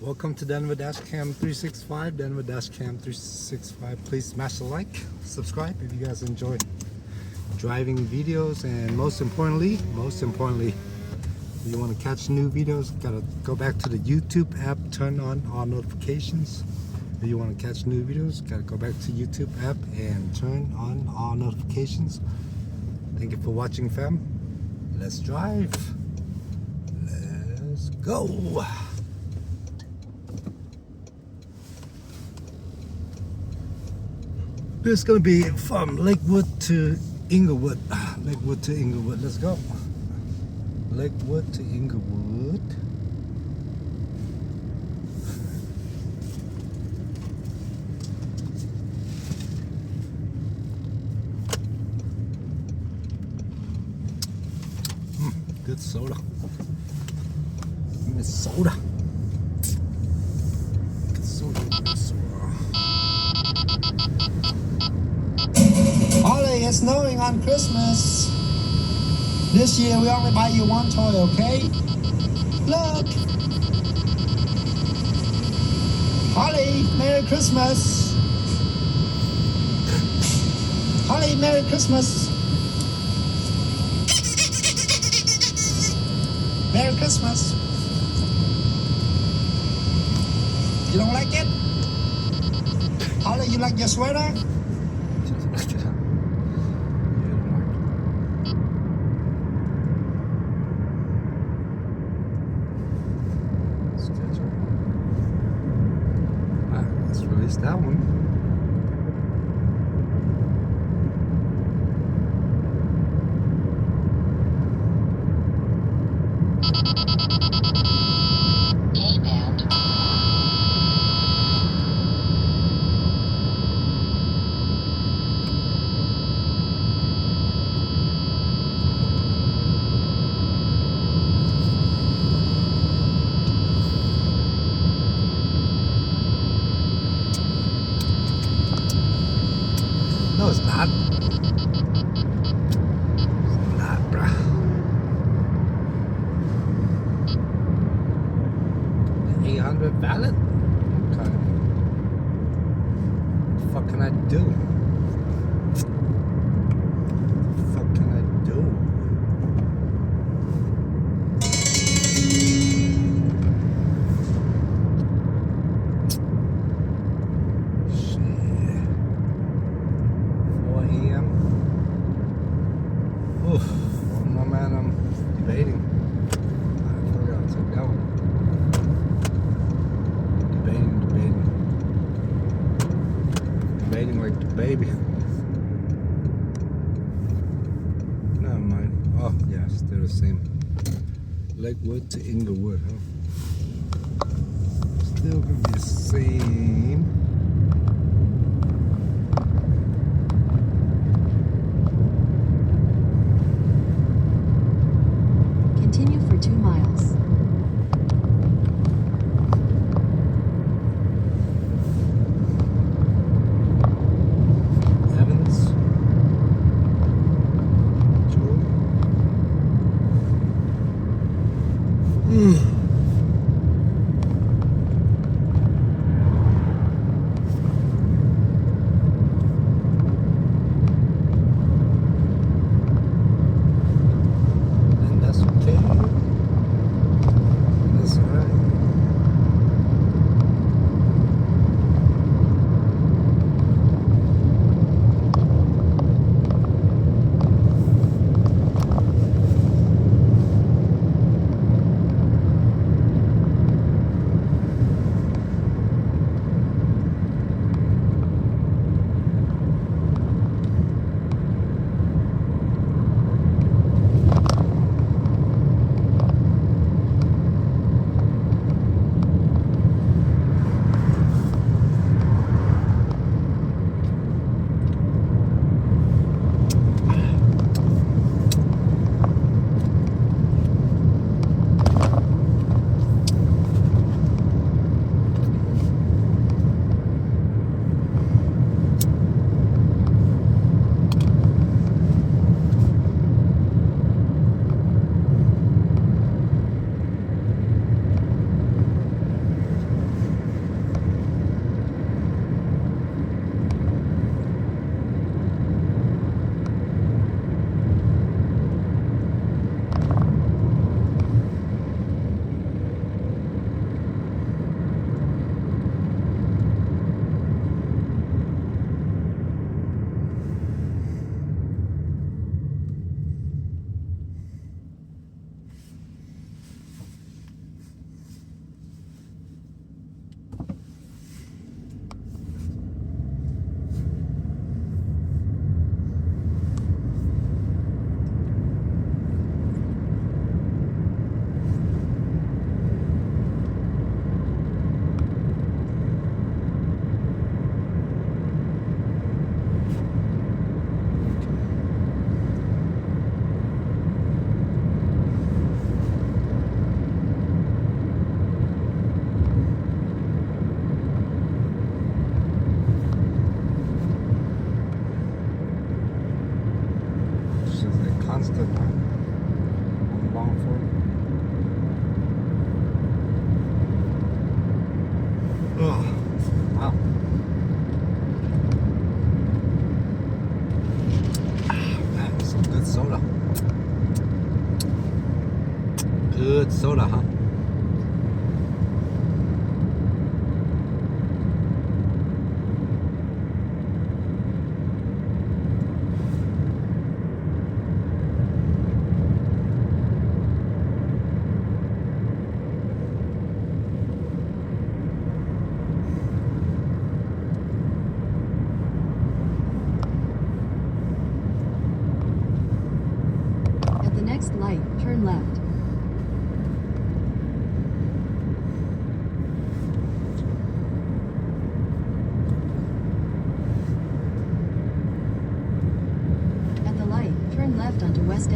Welcome to Denver Dashcam 365. Denver Dashcam 365. Please smash the like, subscribe if you guys enjoy driving videos, and most importantly, if you want to catch new videos, gotta go back to the YouTube app, turn on all notifications. If you want to catch new videos, gotta go back to YouTube app and turn on all notifications. Thank you for watching, fam. Let's drive. Let's go. This is gonna be from Lakewood to Inglewood. Lakewood to Inglewood. Let's go. Lakewood to Inglewood. Good soda. Miss soda. Good soda. Good soda. Ollie, it's snowing on Christmas. This year we only buy you one toy, okay? Look! Holly, Merry Christmas! Holly, Merry Christmas! Merry Christmas! You don't like it? Holly, you like your sweater? Let's release that one. No, it's not. It's not, bruh. The 800 valid? Okay. What the fuck can I do? What the fuck can I do? Oof, one more man, I'm debating. I forgot to take that one. Debating like the baby. Never mind. Oh, yeah, still the same. Lakewood to Inglewood, huh? Still gonna be the same. Continue for 2 miles. Evans. Joe. And that's okay. That's alright.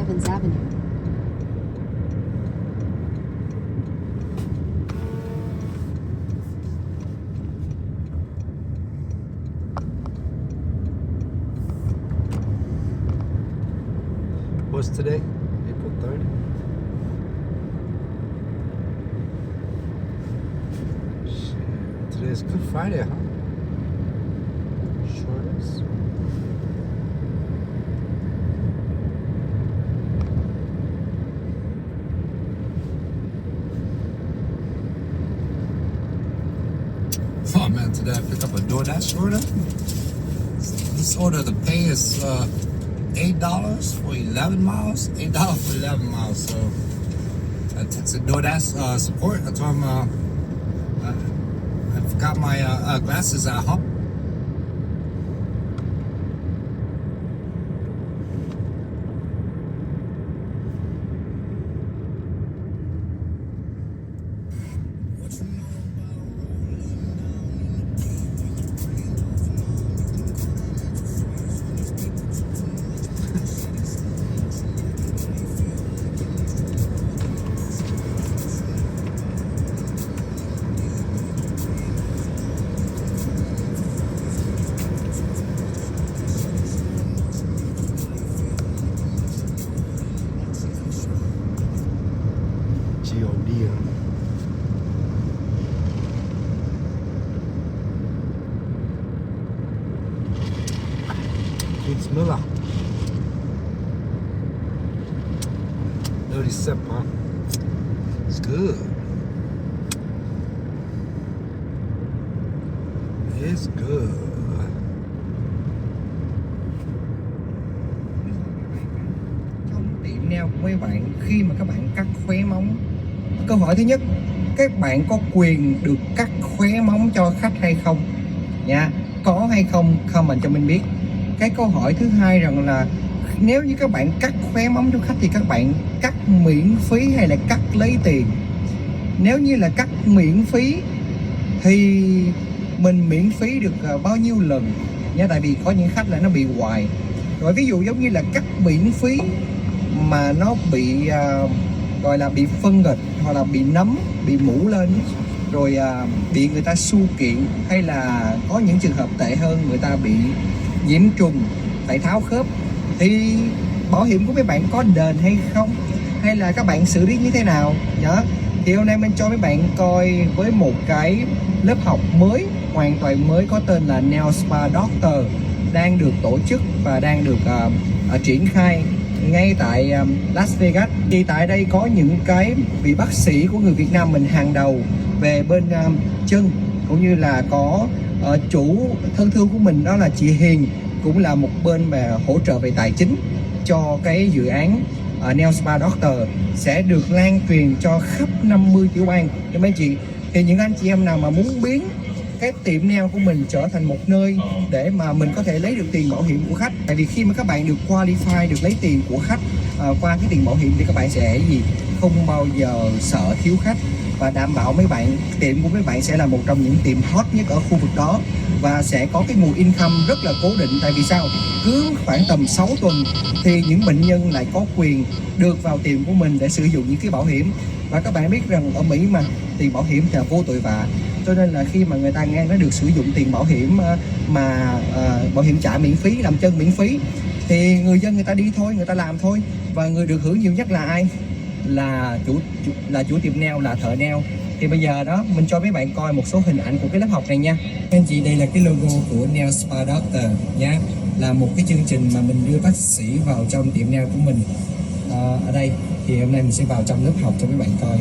Evans Avenue. What's today? April 3rd. Shit. Today is Good Friday, huh? Sure is. Oh man, today I picked up a DoorDash order. This order, the pay is $8 for 11 miles. $8 for 11 miles. So I texted DoorDash support. I told them I forgot my glasses at home. G-O-D. It's Miller. Dirty sip, huh? It's good. It's good. Trong tiệm nail của mấy bạn, khi mà các bạn cắt khóe móng, câu hỏi thứ nhất, các bạn có quyền được cắt khóe móng cho khách hay không nha? Có hay không, comment cho mình biết. Cái câu hỏi thứ hai rằng là nếu như các bạn cắt khóe móng cho khách thì các bạn cắt miễn phí hay là cắt lấy tiền? Nếu như là cắt miễn phí thì mình miễn phí được bao nhiêu lần nha, tại vì có những khách là nó bị hoài. Rồi ví dụ giống như là cắt miễn phí mà nó bị gọi là bị phân gạch hoặc là bị nấm, bị mủ lên, rồi bị người ta su kiện, hay là có những trường hợp tệ hơn, người ta bị nhiễm trùng phải tháo khớp, thì bảo hiểm của mấy bạn có đền hay không, hay là các bạn xử lý như thế nào nhá. Thì hôm nay mình cho mấy bạn coi với một cái lớp học mới, hoàn toàn mới, có tên là Nail Spa Doctor, đang được tổ chức và đang được triển khai ngay tại Las Vegas. Thì tại đây có những cái vị bác sĩ của người Việt Nam mình hàng đầu về bên chân, cũng như là có chủ thân thương của mình, đó là chị Hiền, cũng là một bên mà hỗ trợ về tài chính cho cái dự án Nail Spa Doctor, sẽ được lan truyền cho khắp 50 tiểu bang cho mấy chị. Thì những anh chị em nào mà muốn biến cái tiệm nail của mình trở thành một nơi để mà mình có thể lấy được tiền bảo hiểm của khách, tại vì khi mà các bạn được qualify, được lấy tiền của khách qua cái tiền bảo hiểm, thì các bạn sẽ không bao giờ sợ thiếu khách, và đảm bảo mấy bạn, tiệm của mấy bạn sẽ là một trong những tiệm hot nhất ở khu vực đó, và sẽ có cái nguồn income rất là cố định. Tại vì sao? Cứ khoảng tầm 6 tuần thì những bệnh nhân lại có quyền được vào tiệm của mình để sử dụng những cái bảo hiểm. Và các bạn biết rằng ở Mỹ mà tiền bảo hiểm là vô tội vạ, cho nên là khi mà người ta nghe nó được sử dụng tiền bảo hiểm bảo hiểm trả miễn phí, làm chân miễn phí, thì người dân người ta đi thôi, người ta làm thôi. Và người được hưởng nhiều nhất là ai? Là chủ tiệm nail, là thợ nail. Thì bây giờ đó mình cho mấy bạn coi một số hình ảnh của cái lớp học này nha. Anh chị, đây là cái logo của Nail Spa Doctor nha, là một cái chương trình mà mình đưa bác sĩ vào trong tiệm nail của mình. Ở đây thì hôm nay mình sẽ vào trong lớp học cho mấy bạn coi.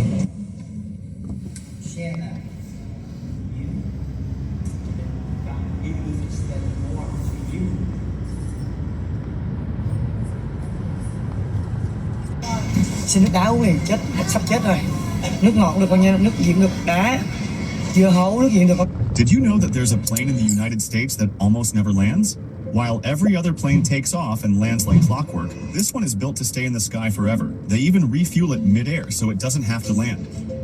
Xin nước đá uống thì chết, sắp chết rồi. Nước ngọt được không nha, nước diện được đá. Dưa hấu, nước diện được không? Did you know that there's a plane in the United States that almost never lands? While every other plane takes off and lands like clockwork, this one is built to stay in the sky forever. They even refuel it mid-air so it doesn't have to land.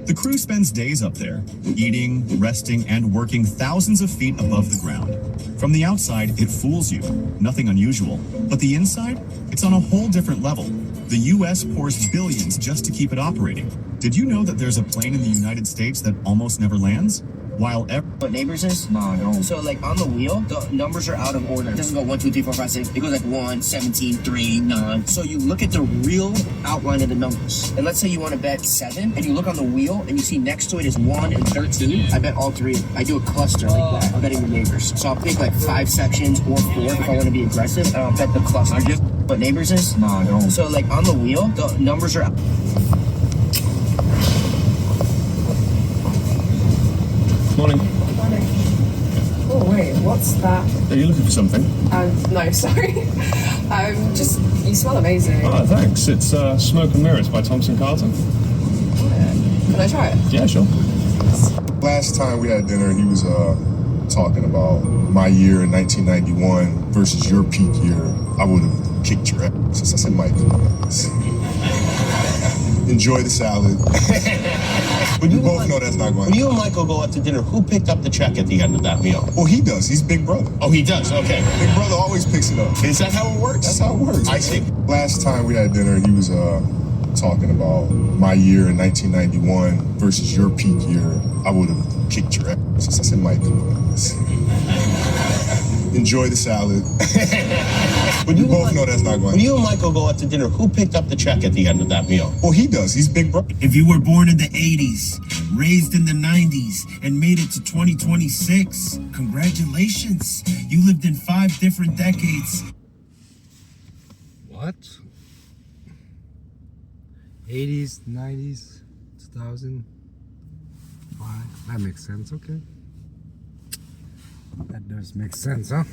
The crew spends days up there, eating, resting, and working thousands of feet above the ground. From the outside, it fools you, nothing unusual. But the inside, it's on a whole different level. The US pours billions just to keep it operating. Did you know that there's a plane in the United States that almost never lands? While What neighbors is? No, I don't. So like on the wheel, the numbers are out of order. It doesn't go 1, 2, 3, 4, 5, 6. It goes like 1, 17, 3, 9. So you look at the real outline of the numbers. And let's say you want to bet 7, and you look on the wheel and you see next to it is 1 and 13. I bet all 3. I do a cluster like that. I'm betting the neighbors. So I'll pick like 5 sections or 4 if I want to be aggressive, and I'll bet the cluster. What neighbors is? No, I don't. So like on the wheel, the numbers are out. Morning. Oh wait, what's that? Are you looking for something? No, sorry. Just you smell amazing. Oh, thanks. It's Smoke and Mirrors by Thompson Carter. Can I try it? Yeah, sure. Last time we had dinner, he was talking about my year in 1991 versus your peak year. I would have kicked your ass. I said, Mike, enjoy the salad. We both know that's not going. When you and Michael go out to dinner, who picked up the check at the end of that meal? Well, he does. He's big brother. Oh, he does. Okay. Big brother always picks it up. Is that how it works? That's how it works. I see. Last time we had dinner, he was talking about my year in 1991 versus your peak year. I would have kicked your ass. I said, Mike, enjoy the salad. When you both know that's not going. When you and Michael go out to dinner, who picked up the check at the end of that meal? Well, he does. He's big brother. If you were born in the 80s, raised in the 90s, and made it to 2026, congratulations. You lived in 5 different decades. What? 80s, 90s, 2005. That makes sense, okay. That does make sense, huh?